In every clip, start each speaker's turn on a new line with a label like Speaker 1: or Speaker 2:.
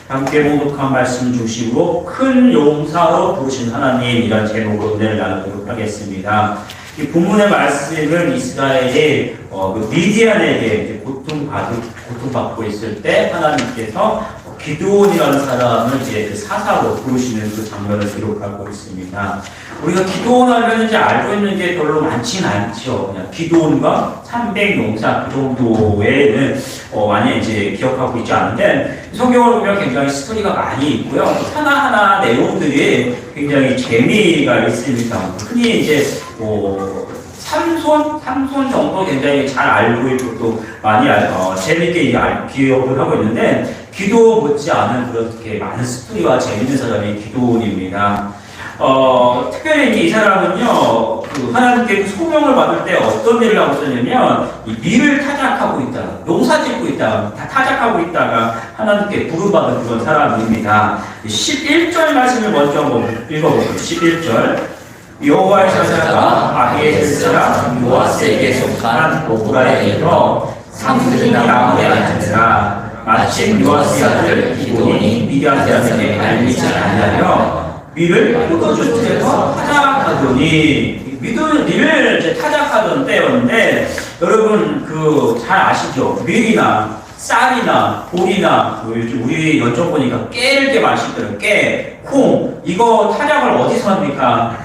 Speaker 1: 함께 봉독한 말씀 중심으로 큰 용사로 부르신 하나님이라는 제목으로 은혜를 나누도록 하겠습니다. 이 본문의 말씀은 이스라엘이 미디안에게 고통받고 있을 때 하나님께서 기드온이라는 사람을 이제 그 사사로 부르시는 그 장면을 기록하고 있습니다. 우리가 기드온 하면 이제 알고 있는 게 별로 많지는 않죠. 그냥 기드온과 300용사 그 정도에는 많이 이제 기억하고 있지 않은데 성경을 보면 굉장히 스토리가 많이 있고요. 하나하나 내용들이 굉장히 재미가 있습니다. 흔히 이제 삼손 정도 굉장히 잘 알고 있고 또 많이 재밌게 기억을 하고 있는데 기도 못지않은 그렇게 많은 스토리와 재밌는 사람이 기도원입니다. 특별히 이 사람은요, 하나님께 그 소명을 받을 때 어떤 일을 하고 있었냐면, 이 밀을 타작하고 있다가, 농사 짓고 있다가, 다 타작하고 있다가 하나님께 부름받은 그런 사람입니다. 11절 말씀을 먼저 한번 읽어보세요. 11절. 여호와의 사자가 아비에셀 사람 요아스에게 속한 오브라에 이르러 상들이 나무에 앉으라. 마침 요아스의 아들 기드온이 미디안 사람에게 알리지 아니하여 밀을 포도주 틀에서 타작하더니 밀을 이제 타작하던 때였는데 여러분 잘 아시죠? 밀이나 쌀이나 보리나 요즘 우리 연적 보니까 깨를 이렇게 마시더라고요. 깨, 콩 이거 타작을 어디서 합니까?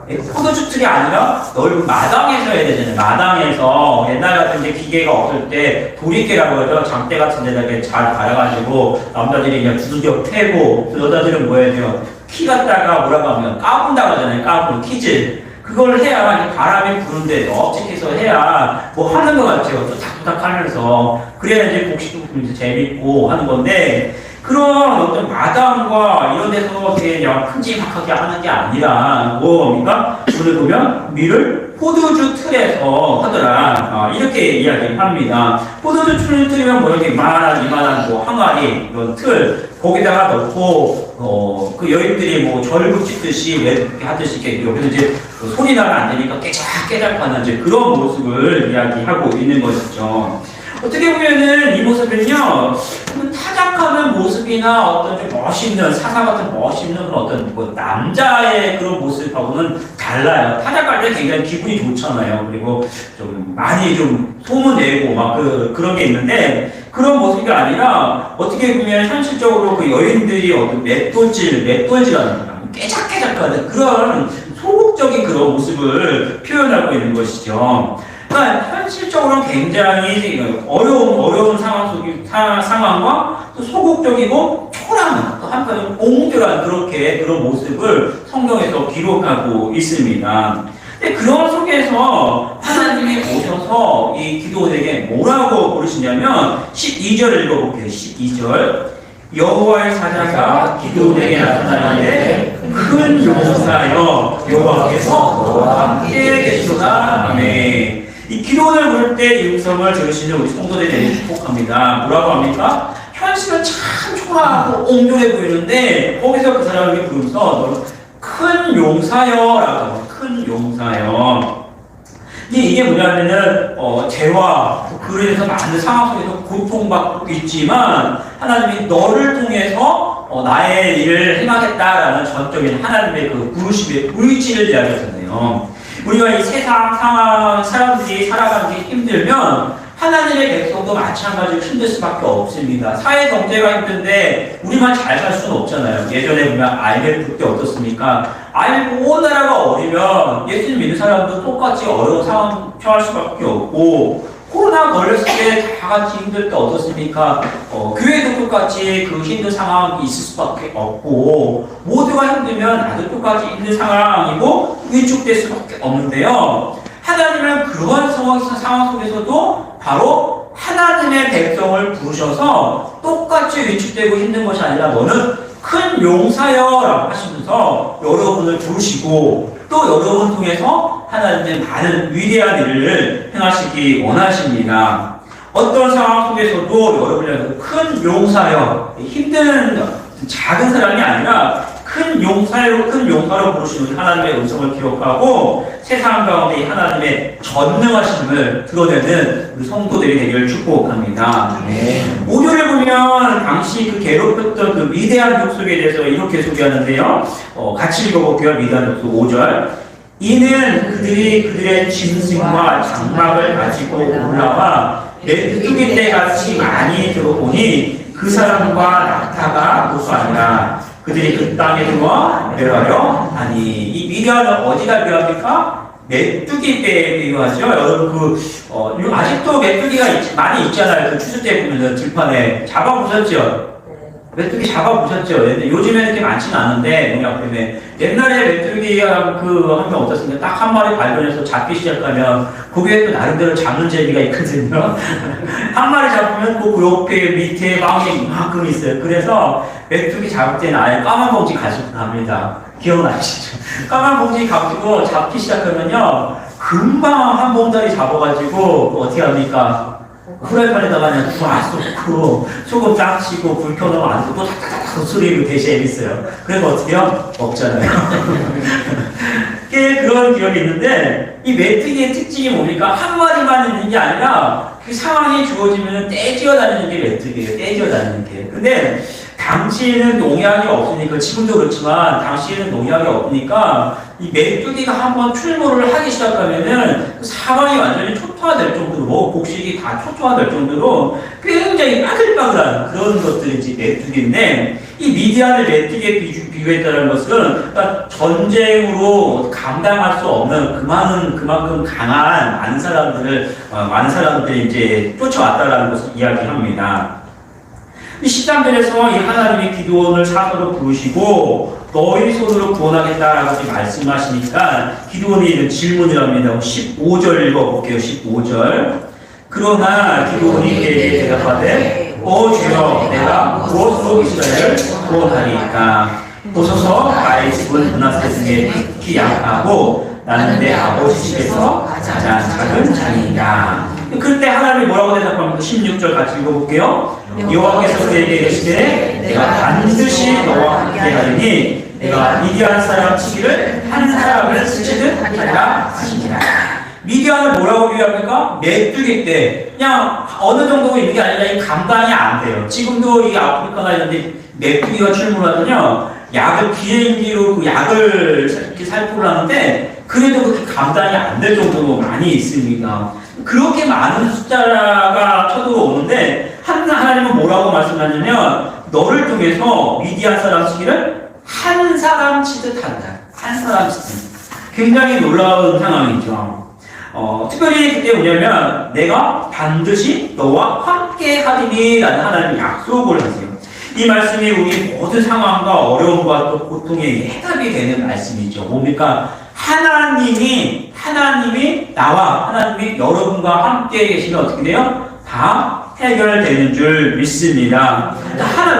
Speaker 1: 포도주 틀이 아니라 넓은 마당에서 해야 되잖아요. 마당에서 옛날 같은 게 기계가 없을 때 도리깨라고 하죠. 장대 같은 데다 이렇게 잘 갈아가지고 남자들이 그냥 두들겨 패고 여자들은 뭐 해야 돼요? 키 갖다가 뭐라고 하면 까분다고 하잖아요. 까분, 키즈. 그걸 해야 바람이 부는데 넉찍해서 해야 뭐 하는 것 같아요. 또닥닥 하면서. 그래야 이제 복식도 재밌고 하는 건데 그런 어떤 마당과 이런 데서 그냥 큼지막하게 하는 게 아니라 뭡니까? 오늘 보면 밀을 포도주 틀에서 하더라. 이렇게 이야기를 합니다. 포도주 틀이면 뭐 이렇게 이만한 뭐 항아리 이런 틀 거기다가 넣고 그 여인들이 뭐 절구 찢듯이 이렇게 하듯이 이렇게 여기서 이제 소리 나면 안 되니까 깨작깨작하는 이제 그런 모습을 이야기하고 있는 것이죠. 어떻게 보면은 이 모습은요, 타작하는 모습이나 어떤 좀 멋있는, 사사 같은 멋있는 그런 어떤 남자의 그런 모습하고는 달라요. 타작할 때 굉장히 기분이 좋잖아요. 그리고 좀 많이 좀 소문내고 막 그런 게 있는데, 그런 모습이 아니라 어떻게 보면 현실적으로 그 여인들이 어떤 맷돌질하는 깨작깨작하는 그런 소극적인 그런 모습을 표현하고 있는 것이죠. 그러니까 현실적으로는 굉장히 어려운 상황과 또 소극적이고 초라한 또 한편으로 옹졸한 그런 모습을 성경에서 기록하고 있습니다. 근데 그런 속에서 하나님이 오셔서 이 기드온에게 뭐라고 부르시냐면 12절을 읽어볼게요. 12절. 여호와의 사자가 기드온에게 나타나는데 큰 용사여 여호와께서 너와 함께 계시도다. 아멘. 이 기도원을 부를 때 이 음성을 들으시는 우리 성도들이 축복합니다. 뭐라고 합니까? 현실은 참 초라하고 옹졸해 보이는데 거기서 그 사람이 부르면서 큰 용사여 라고 큰 용사여. 이게 뭐냐면은 죄와 그래서 많은 상황 속에서 고통받고 있지만 하나님이 너를 통해서 나의 일을 행하겠다라는 전적인 하나님의 그 부르심의 의지를 이야기하잖아요. 우리가 이 세상 상황 사람들이 살아가는 게 힘들면 하나님의 백성도 마찬가지로 힘들 수밖에 없습니다. 사회 경제가 힘든데 우리만 잘 살 수는 없잖아요. 예전에 보면 IMF 때 어떻습니까? IMF 온 나라가 어리면 예수님 믿는 사람도 똑같이 어려운 상황 처할 수밖에 없고 코로나 걸렸을 때 다 같이 힘들 때 어떻습니까? 교회도 똑같이 그 힘든 상황이 있을 수밖에 없고 모두가 힘들면 나도 똑같이 힘든 상황이고 위축될 수밖에 없는데요. 하나님은 그런 상황 속에서도 바로 하나님의 백성을 부르셔서 똑같이 위축되고 힘든 것이 아니라 너는 큰 용사여 라고 하시면서 여러분을 부르시고 또 여러분 통해서 하나님의 많은 위대한 일을 행하시기 원하십니다. 어떤 상황 속에서도 여러분이 큰 용사여 힘든 작은 사람이 아니라 큰 용사로 부르시는 하나님의 음성을 기록하고 세상 가운데 이 하나님의 전능하심을 드러내는 우리 성도들이 되기를 축복합니다. 5절을 보면 당시 그 괴롭혔던 그 위대한 족속에 대해서 이렇게 소개하는데요. 같이 읽어볼게요. 위대한 족속 5절. 이는 그들의 짐승과 장막을 가지고 올라와 메뚜기 떼같이 많이 들어오니 그 사람과 낙타가 고소하니라. 그들이 그 땅에 들어와 멸하려 하니. 이 미디어는 어디다 비유합니까? 메뚜기 떼에 비유하죠. 여러분 아직도 메뚜기가 많이 있잖아요. 그 추수 때 보면은 들판에 잡아보셨죠? 메뚜기 잡아보셨죠? 근데 요즘에는 그렇게 많지는 않은데 농약 때문에 옛날에 메뚜기가 한 명 어떻습니까? 딱 한 마리 발견해서 잡기 시작하면 거기에 또 나름대로 잡는 재미가 있거든요. 한 마리 잡으면 그 옆에 밑에 마음이 이만큼 있어요. 그래서 메뚜기 잡을 때는 아예 까만 봉지 가지고 갑니다. 기억나시죠? 까만 봉지 가지고 잡기 시작하면요 금방 한 봉다리 잡아가지고 어떻게 합니까? 후라이팬에다가 그냥 쫙 쏟고 소금 쫙 치고 불 켜놓으면 안 되고 탁탁탁 소리로 되게 재밌어요. 그래서 어떻게 해요? 먹잖아요. 꽤 그런 기억이 있는데 이 메뚜기의 특징이 뭡니까? 한 마리만 있는 게 아니라 그 상황이 주어지면 떼지어 다니는 게 메뚜기예요. 떼지어 다니는 게. 근데 당시에는 농약이 없으니까 지금도 그렇지만 당시에는 농약이 없으니까 이 메뚜기가 한번 출몰을 하기 시작하면은 상황이 완전히 초토화될 정도로 곡식이 다 초토화될 정도로 굉장히 빠글빠글한 그런 것들이 이제 메뚜기인데 이 미디안을 메뚜기에 비교했다는 것은 그러니까 전쟁으로 감당할 수 없는 그만큼 강한 많은 사람들이 이제 쫓아왔다라는 것을 이야기합니다. 이 13절에서 이 하나님이 기드온을 사도로 부르시고 너희 손으로 구원하겠다라고 말씀하시니까 기드온이 이런 질문을 합니다. 15절 읽어볼게요. 15절. 그러나 기드온이 그에게 대답하되 주여 내가 무엇으로 이스라엘을 구원하리까? 보소서 나의 집은 므낫세 중에 극히 약하고 나는 내 아버지 집에서 가장 작은 자니이다. 그때 하나님이 뭐라고 대답합니까? 16절 같이 읽어볼게요. 여호와께서 그에게 이르시되 내가 반드시 너와 함께 하리니 내가 미디안 사람 치기를 한 사람을 스치듯 하리라 하시니라. 미디안을 뭐라고 비유합니까? 메뚜기 때 그냥 어느 정도 있는 게 아니라 감당이 안 돼요. 지금도 이 아프리카나 이런 데 메뚜기가 출몰하면요 비행기로 그 약을 이렇게 살포를 하는데 그래도 그렇게 감당이 안 될 정도로 많이 있습니다. 그렇게 많은 숫자가 쳐들어오는데 하나님은 뭐라고 말씀하냐면 너를 통해서 미디안 사람 치기를 한 사람 치듯 한다. 한 사람 치듯. 굉장히 놀라운 상황이죠. 특별히 그때 뭐냐면 내가 반드시 너와 함께 하리니 라는 하나님의 약속을 하세요. 이 말씀이 우리 모든 상황과 어려움과 또 고통의 해답이 되는 말씀이죠. 뭡니까? 하나님이 여러분과 함께 계시면 어떻게 돼요? 다 해결되는 줄 믿습니다.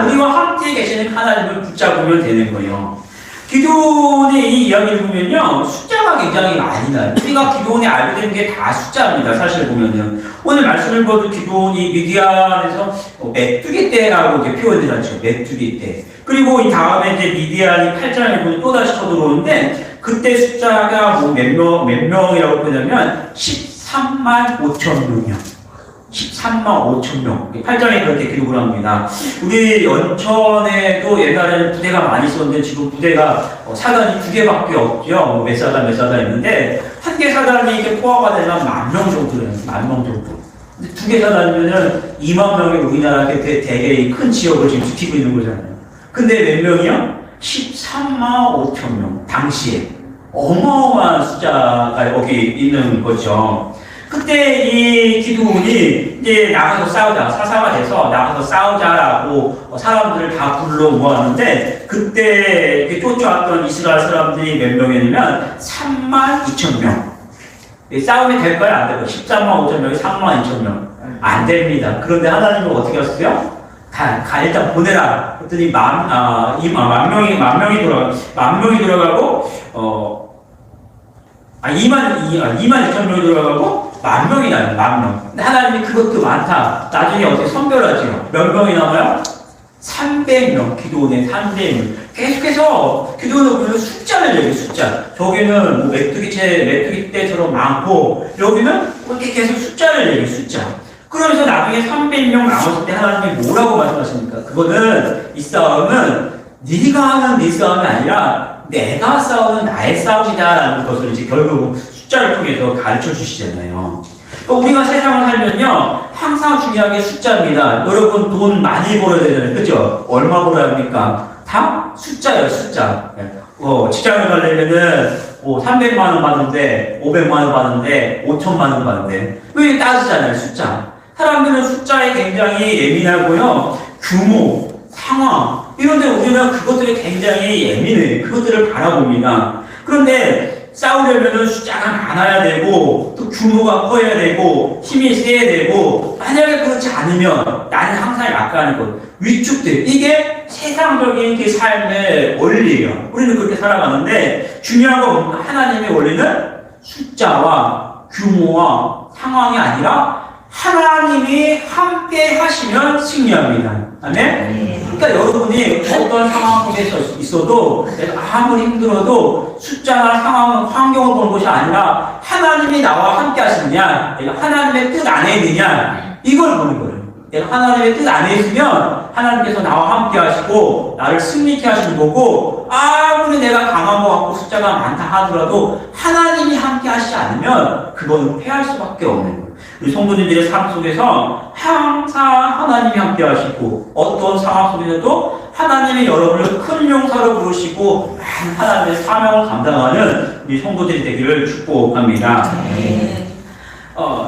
Speaker 1: 우리와 함께 계시는 하나님을 붙잡으면 되는 거예요. 기도원의 이 이야기를 보면요, 숫자가 굉장히 많이 나요. 우리가 기도원이 알게 된 게 다 숫자입니다. 사실 보면은. 오늘 말씀을 봐도 기도원이 미디안에서 메뚜기 떼라고 이렇게 표현을 하죠. 메뚜기 떼. 그리고 이 다음에 이제 미디안이 8장에 보면 또다시 쳐들어오는데, 그때 숫자가 몇 명이라고 표현하면 13만 5천 명이요. 13만 5천 명. 8장에 그렇게 기록을 합니다. 우리 연천에도 옛날에는 부대가 많이 있었는데 지금 부대가 사단이 2개밖에 없죠. 몇 사단 있는데 한 개 사단이 이렇게 포화가 되면 10,000명 정도예요. 10,000명 정도. 근데 2개 사단이면은 2만 명이 우리나라 되게 큰 지역을 지금 지키고 있는 거잖아요. 근데 몇 명이요? 13만 5천 명. 당시에. 어마어마한 숫자가 여기 있는 거죠. 그때 이 기드온이 이제 나가서 싸우자, 사사가 돼서 나가서 싸우자라고 사람들을 다 불러 모았는데 그때 이렇게 쫓아왔던 이스라엘 사람들이 몇 명이냐면 3만 2천 명. 싸움이 될까요? 안 될까요? 13만 5천 명이 3만 2천 명. 안 됩니다. 그런데 하나님은 어떻게 하셨어요? 일단 보내라. 그랬더니 만 명이 돌아가고 2만 2천 명이 돌아가고 10,000명이 나요. 10,000명. 근데 하나님이 그것도 많다. 나중에 어떻게 선별하죠? 몇 명이 남아요? 300명, 기도원의 300명. 계속해서 기도원을 보면 숫자를 얘기해요, 숫자. 저기는 뭐 메뚜기 떼처럼 많고, 여기는 이렇게 계속 숫자를 얘기해요, 숫자. 그러면서 나중에 300명 남았을 때 하나님이 뭐라고 말씀하십니까? 그거는, 이 싸움은 네가 하는 네 싸움이 아니라 내가 싸우는 나의 싸움이다라는 것을 이제 결국 숫자를 통해서 가르쳐 주시잖아요. 우리가 세상을 살면요, 항상 중요한 게 숫자입니다. 여러분 돈 많이 벌어야 되잖아요. 그죠? 얼마 벌어야 합니까? 다 숫자예요, 숫자. 직장을 가려면은 300만 원 받는데, 500만 원 받는데, 5천만 원 받는데. 왜 따지잖아요, 숫자. 사람들은 숫자에 굉장히 예민하고요, 규모, 상황, 이런데 우리는 그것들이 굉장히 예민해. 그것들을 바라봅니다. 그런데 싸우려면 숫자가 많아야 되고, 또 규모가 커야 되고, 힘이 세야 되고, 만약에 그렇지 않으면 나는 항상 약간의 것, 위축돼. 이게 세상적인 그 삶의 원리예요. 우리는 그렇게 살아가는데, 중요한 건 하나님의 원리는 숫자와 규모와 상황이 아니라 하나님이 함께 하시면 승리합니다. 아멘? 그러니까 여러분이 어떤 상황 속에 있어도 아무리 힘들어도 숫자나 상황, 환경을 보는 것이 아니라 하나님이 나와 함께 하시느냐, 내가 하나님의 뜻 안에 있느냐, 이걸 보는 거예요. 내가 하나님의 뜻 안에 있으면 하나님께서 나와 함께 하시고 나를 승리케 하시는 거고, 아무리 내가 강한 것 같고 숫자가 많다 하더라도 하나님이 함께 하시지 않으면 그건 패할 수밖에 없는 거예요. 우리 성도님들의 삶 속에서 항상 하나님이 함께 하시고, 어떤 상황 속에서도 하나님이 여러분을 큰 용사로 부르시고 하나님의 사명을 감당하는 우리 성도들이 되기를 축복합니다.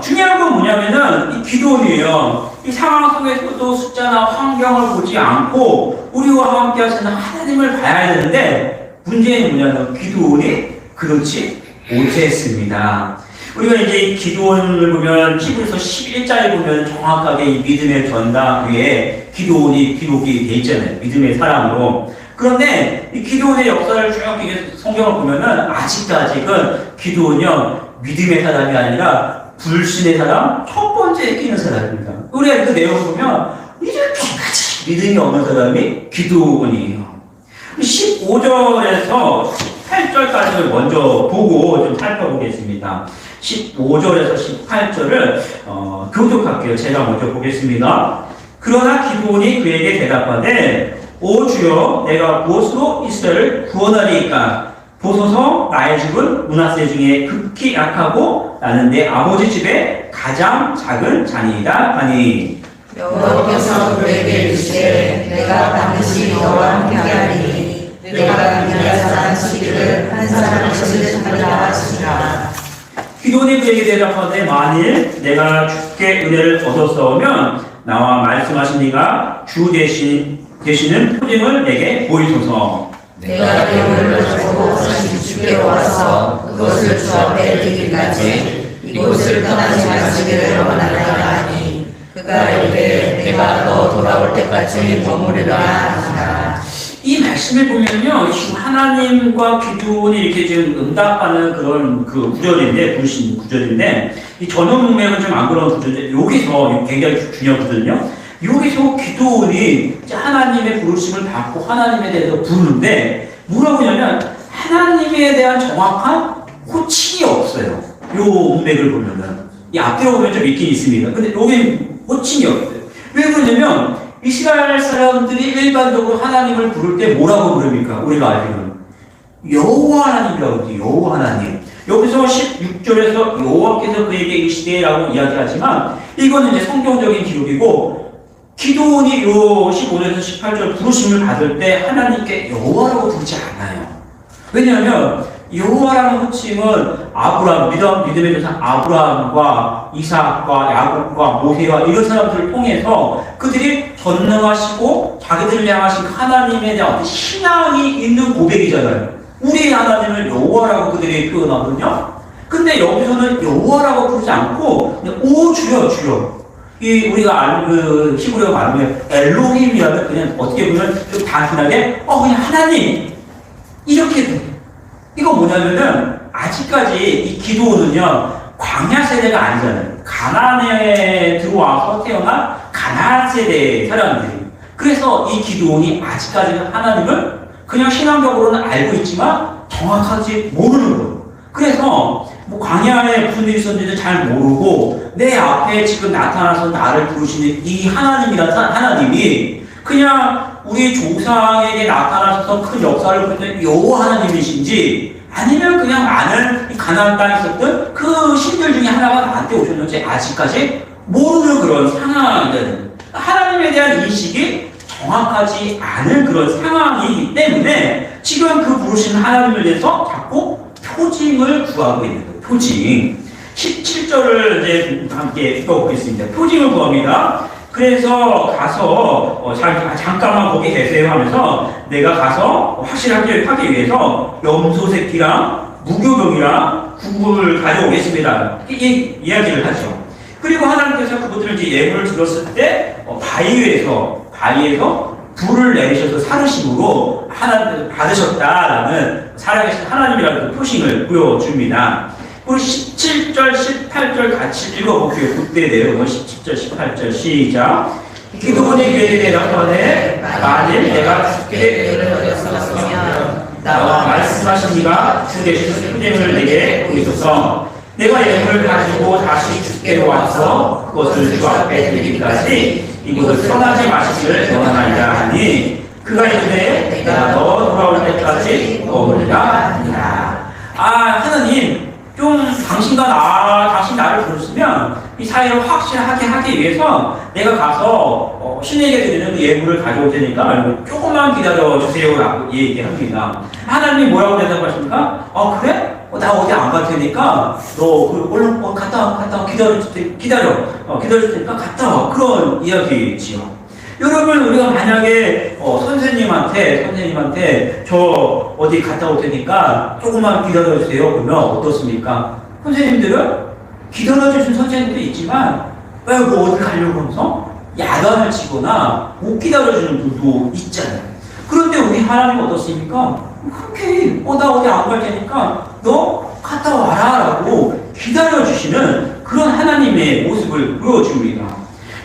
Speaker 1: 중요한 건 뭐냐면은 이 기도원이에요. 이 상황 속에서도 숫자나 환경을 보지 않고 우리와 함께 하시는 하나님을 봐야 되는데, 문제는 뭐냐면 기도원이 그렇지 못했습니다. 우리가 이제 기도원을 보면 히브리서 11장에 보면 정확하게 이 믿음의 전당 위에 기도원이 기록이 돼 있잖아요. 믿음의 사람으로. 그런데 이 기도원의 역사를 쭉 성경을 보면은 아직은 기도원이요, 믿음의 사람이 아니라 불신의 사람, 첫 번째에 끼는 사람입니다. 우리가 그 내용을 보면 이렇게까지 믿음이 없는 사람이 기도원이에요. 15절에서 18절까지를 먼저 보고 좀 살펴보겠습니다. 15절에서 18절을 교독할게요. 제가 먼저 보겠습니다. 그러나 기드온이 그에게 대답하되, 오 주여, 내가 무엇으로 이스라엘을 구원하리이까? 보소서, 나의 집은 므낫세 중에 극히 약하고 나는 내 아버지 집에 가장 작은 자니이다 하니,
Speaker 2: 여호와께서 그에게 이르시되 내가 반드시 너와 함께하리니 내가 그의 사람 시기를 한 사람 것을 하리라 하시니라.
Speaker 1: 기드온이 그에게 대답하되, 만일 내가 주께 은혜를 얻었사오면 나와 말씀하신 이가 주 되시는 표징을 내게 보이소서.
Speaker 2: 내가 배우를 주고 다시 주께로 와서 그것을 주 앞에 드리기까지 이곳을 떠나지 마시기를 원하노라 하니, 그가 이르되 내가 너 돌아올 때까지 머무르라 하시라.
Speaker 1: 이 말씀을 보면요, 하나님과 기드온이 이렇게 지금 응답하는 그런 그 구절인데, 불신 구절인데, 이 전원 문맥은 좀 안 그런 구절인데, 여기서 굉장히 중요하거든요. 여기서 기드온이 하나님의 부르심을 받고 하나님에 대해서 부르는데, 뭐라고 하냐면, 하나님에 대한 정확한 호칭이 없어요. 요 문맥을 보면은. 이 앞뒤로 보면 좀 있긴 있습니다. 근데 여기 호칭이 없어요. 왜 그러냐면, 이스라엘 사람들이 일반적으로 하나님을 부를 때 뭐라고 부릅니까? 우리가 알기로는 여호와 하나님이라고 그러죠. 여호와 하나님. 여기서 16절에서 여호와께서 그에게 이르시되라고 이야기하지만, 이거는 이제 성경적인 기록이고, 기드온이 요 15절에서 18절 부르심을 받을 때 하나님께 여호와라고 부르지 않아요. 왜냐하면 여호와라는 호칭은 아브라함, 믿음의 조상 아브라함과 이삭과 야곱과 모세와 이런 사람들을 통해서 그들이 전능하시고 자기들을 향하신 하나님에 대한 신앙이 있는 고백이잖아요. 우리 하나님을 여호와라고 그들이 표현하거든요. 근데 여기서는 여호와라고 부르지 않고 오 주여 주여. 이 우리가 아는 그 히브리어 말하면 엘로힘이라면 그냥 어떻게 보면 좀 단순하게 그냥 하나님 이렇게 돼. 이거 뭐냐면은 아직까지 이 기드온은요 광야 세대가 아니잖아요. 가나안에 들어와서 태어난 가나안 세대 사람들이. 그래서 이 기드온이 아직까지는 하나님을 그냥 신앙적으로는 알고 있지만 정확하지 모르는 거예요. 그래서 뭐 광야에 무슨 일이 있었는지도 잘 모르고 내 앞에 지금 나타나서 나를 부르시는 이 하나님이라는 하나님이 그냥 우리 조상에게 나타나셔서 큰 역사를 보였던 요 하나님이신지 아니면 그냥 많은 가나안 땅에 있었던 그 신들 중에 하나가 나한테 오셨는지 아직까지 모르는 그런 상황이거든요. 하나님에 대한 인식이 정확하지 않은 그런 상황이기 때문에 지금 그 부르신 하나님을 위해서 자꾸 표징을 구하고 있는 거예요. 표징. 17절을 이제 함께 읽어보겠습니다. 표징을 구합니다. 그래서 가서 잠깐만 거기 계세요 하면서 내가 가서 확실하게 하기 위해서 염소 새끼랑 무교병이랑 국물을 가져오겠습니다. 이 이야기를 하죠. 그리고 하나님께서 그것들을 이제 예물을 들었을 때 바위에서 불을 내리셔서 사르심으로 하나님 받으셨다라는 살아계신 하나님이라는 그 표징을 보여줍니다. 우리 17절, 18절 같이 읽어볼게요. 그때 내용은 17절, 18절 시작. 기드온이 그에게 대답하되 만일 내가 주께 은혜를 얻었으면 나와 말씀하신 이가 주 대신 표징을 내게 보이소서. 내가 예물을 가지고 다시 주께로 와서 그것을 주 앞에 드리기까지 이곳을 떠나지 마시기를 원하나이다 하니 그가 이르되 내가 너 돌아올 때까지 머무리라 하니라. 하나님 좀 당신 나를 부르시면 이 사회를 확실하게 하기 위해서 내가 가서 신에게 드리는 그 예물을 가져올 테니까 조금만 기다려 주세요라고 얘기합니다. 하나님이 뭐라고 대답하십니까? 그래? 나 어디 안 갈 테니까 너 얼른 갔다 와 기다려줄 테니까 갔다 와. 그런 이야기지요. 여러분 우리가 만약에 선생님한테 저 어디 갔다 올 테니까 조금만 기다려주세요 그러면 어떻습니까? 선생님들은 기다려주신 선생님도 있지만 왜 뭐 어디 가려고 하면서 야단을 치거나 못 기다려주는 분도 있잖아요. 그런데 우리 하나님은 어떻습니까? 그렇게 나 어디 안 갈 테니까 너 갔다 와라 라고 기다려주시는 그런 하나님의 모습을 보여줍니다.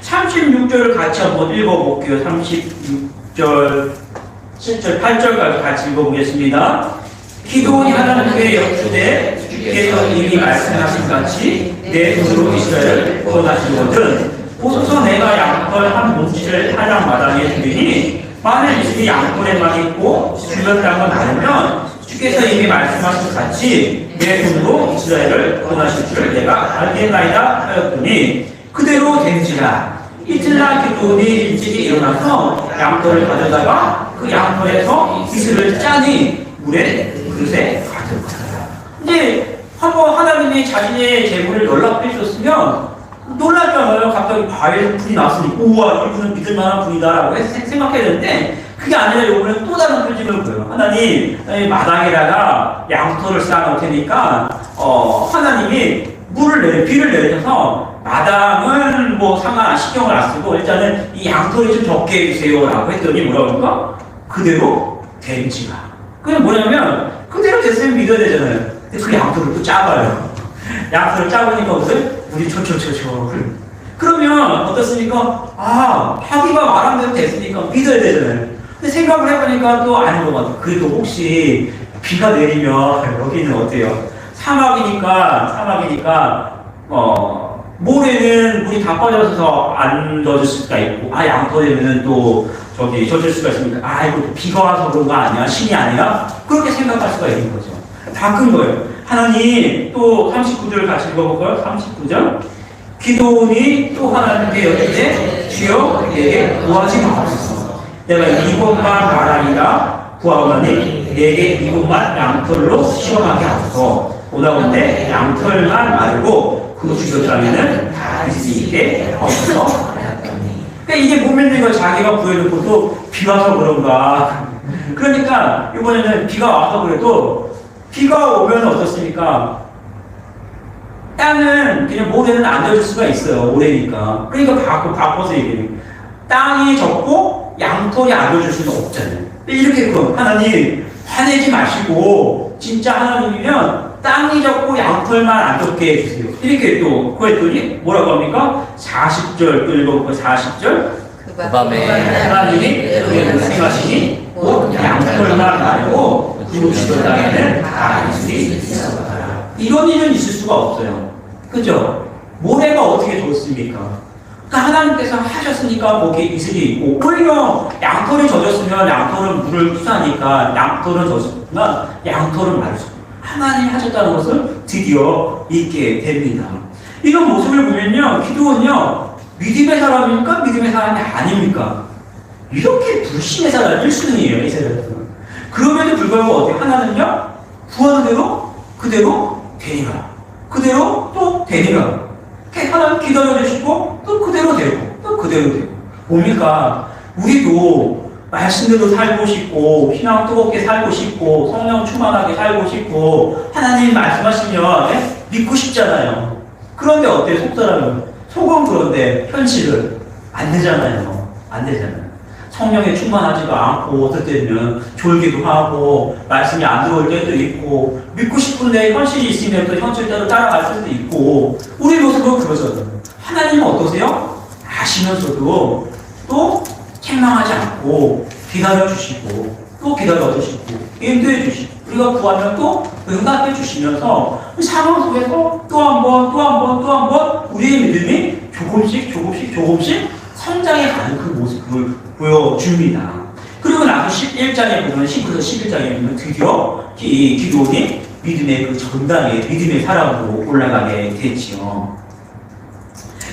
Speaker 1: 36절을 같이 한번 읽어볼게요. 36절, 7절, 8절까지 같이 읽어보겠습니다. 기드온이 하나님께 여쭈되 주께서 이미 말씀하신 같이 내 손으로 이스라엘을 구원하시거든 보소서 내가 양털 한 뭉치를 타작 마당에 두리니 만일 이스라엘이 양털에만 있고 주변 땅은 많으면 주께서 이미 말씀하신 같이 내 손으로 이스라엘을 구원하실 줄을 내가 알겠나이다 하였더니 그대로 된지라. 이튿날 기드온이 일찍이 일어나서 양털을 가져다가 그 양털에서 이슬을 짜니 물에 그릇에 가득하더라. 이제 한번 하나님이 자신의 재물을 연락해 줬으면 놀랐잖아요. 갑자기 바위에서 불이 났으니 우와 이분은 믿을만한 분이다라고 생각해야 되는데 그게 아니라 이번엔 또 다른 표징을 보여요. 하나님 마당에다가 양털을 쌓아놓을 테니까 하나님이 비를 내려서 마당은 뭐 상관 신경을 안 쓰고 일단은 이 양털이 좀 적게 해주세요라고 했더니 뭐라고 할까? 그대로 된지가. 그게 뭐냐면 그대로 됐으면 믿어야 되잖아요. 근데 그 양털을 또 짜봐요. 양털을 짜보니까 무슨 물이 초초초초. 그러면 어떻습니까? 자기가 말한 대로 됐으니까 믿어야 되잖아요. 근데 생각을 해보니까 또 아닌 것 같아요. 그래도 혹시 비가 내리면 여기는 어때요? 사막이니까 모래는 물이 다 빠져서 안 젖을 수가 있고 양털에는 또 젖을 수가 있으니까 이거 비가 와서 그런 거 아니야? 신이 아니야? 그렇게 생각할 수가 있는 거죠. 바꾼 거예요. 하나님 또 39절을 같이 읽어볼까요? 39절 기드온이 또 하나님께 여쭈되 주여 내게 구하지 마옵소서. 내가 이것만 말하리라 구하오니 내게 이것만 양털로 시원하게 하소서. 오다온데 양털만 말고 그 주변 땅에는 다 있게 없어. 그러니까 이게 못 믿는 걸 자기가 구해놓고도 비 와서 그런가. 그러니까 이번에는 비가 와서 그래도 비가 오면 어떻습니까? 땅은 그냥 모래는 안 젖을 수가 있어요. 모래니까. 그러니까 바꿔서 얘기해요. 땅이 젖고 양털이 안 젖을 수는 없잖아요. 이렇게 하나님 화내지 마시고 진짜 하나님이면 땅이 젖고 양털만 안 젖게 해주세요. 이렇게 또 구했더니 뭐라고 합니까? 40절 또 읽어볼까요? 40절
Speaker 2: 그 밤에
Speaker 1: 하나님이 그의 말씀하시니 곧 양털 말고 구시도 땅에는 다 이슬이 있었더라. 이런 일은 있을 수가 없어요. 그죠? 모래가 어떻게 졌습니까? 그러니까 하나님께서 하셨으니까 거기에 이슬이 있고, 오히려 양털이 젖었으면 양털은 물을 흡수하니까 양털은 젖었으면 양털은 마르죠. 하나님이 하셨다는 것을 드디어 믿게 됩니다. 이런 모습을 보면요, 기도는요, 믿음의 사람입니까? 믿음의 사람이 아닙니까? 이렇게 불신의 사람이 1순위예요, 이 사람은. 그럼에도 불구하고 어떻게 하나는요, 구하는 대로 그대로 되리라. 그대로 또 되리라. 하나님 기다려주시고 또 그대로 되고 또 그대로 되고. 뭡니까? 우리도 말씀대로 살고 싶고 신앙 뜨겁게 살고 싶고 성령 충만하게 살고 싶고 하나님 말씀하시면 믿고 싶잖아요. 그런데 어때요? 속사람은? 속은 그런데 현실은 안 되잖아요. 안 되잖아요. 성령에 충만하지도 않고 어떨 때는 졸기도 하고 말씀이 안 들어올 때도 있고 믿고 싶은데 현실이 있으면 또 현실대로 따라갈 때도 있고 우리 모습은 그러잖아요. 하나님은 어떠세요? 아시면서도 또 책망하지 않고 기다려주시고 또 기다려주시고 인도해주시고 우리가 구하면 또 응답해주시면서 상황 속에서 또 한 번 우리의 믿음이 조금씩 성장해가는 그 모습을 보여줍니다. 그리고 나서 11장에 보면 10부터 11장에 보면 드디어 이 기도원이 믿음의 그 전당에 믿음의 사람으로 올라가게 됐지요.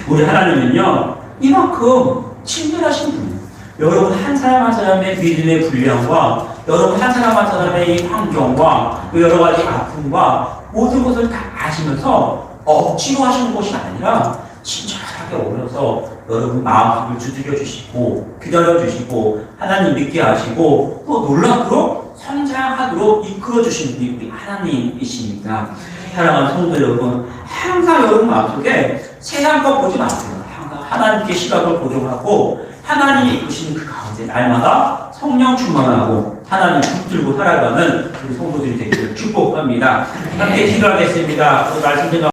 Speaker 1: 우리 하나님은요 이만큼 친절하신 분이에요. 여러분 한 사람 한 사람의 믿음의 분량과 여러분 한 사람 한 사람의 이 환경과 여러 가지 아픔과 모든 것을 다 아시면서 억지로 하시는 것이 아니라 친절하게 오면서 여러분 마음을 두드려 주시고 기다려 주시고 하나님 믿게 하시고 또 놀랍도록 성장하도록 이끌어 주시는 분이 우리 하나님이십니다. 사랑하는 성도 여러분, 항상 여러분 마음속에 세상 것 보지 마세요. 항상 하나님께 시각을 고정하고 하나님이 이끄시는 그 가운데 날마다 성령 충만하고 하나님 붙들고 살아가는 우리 성도들이 되기를 축복합니다. 함께 기도하겠습니다. 말씀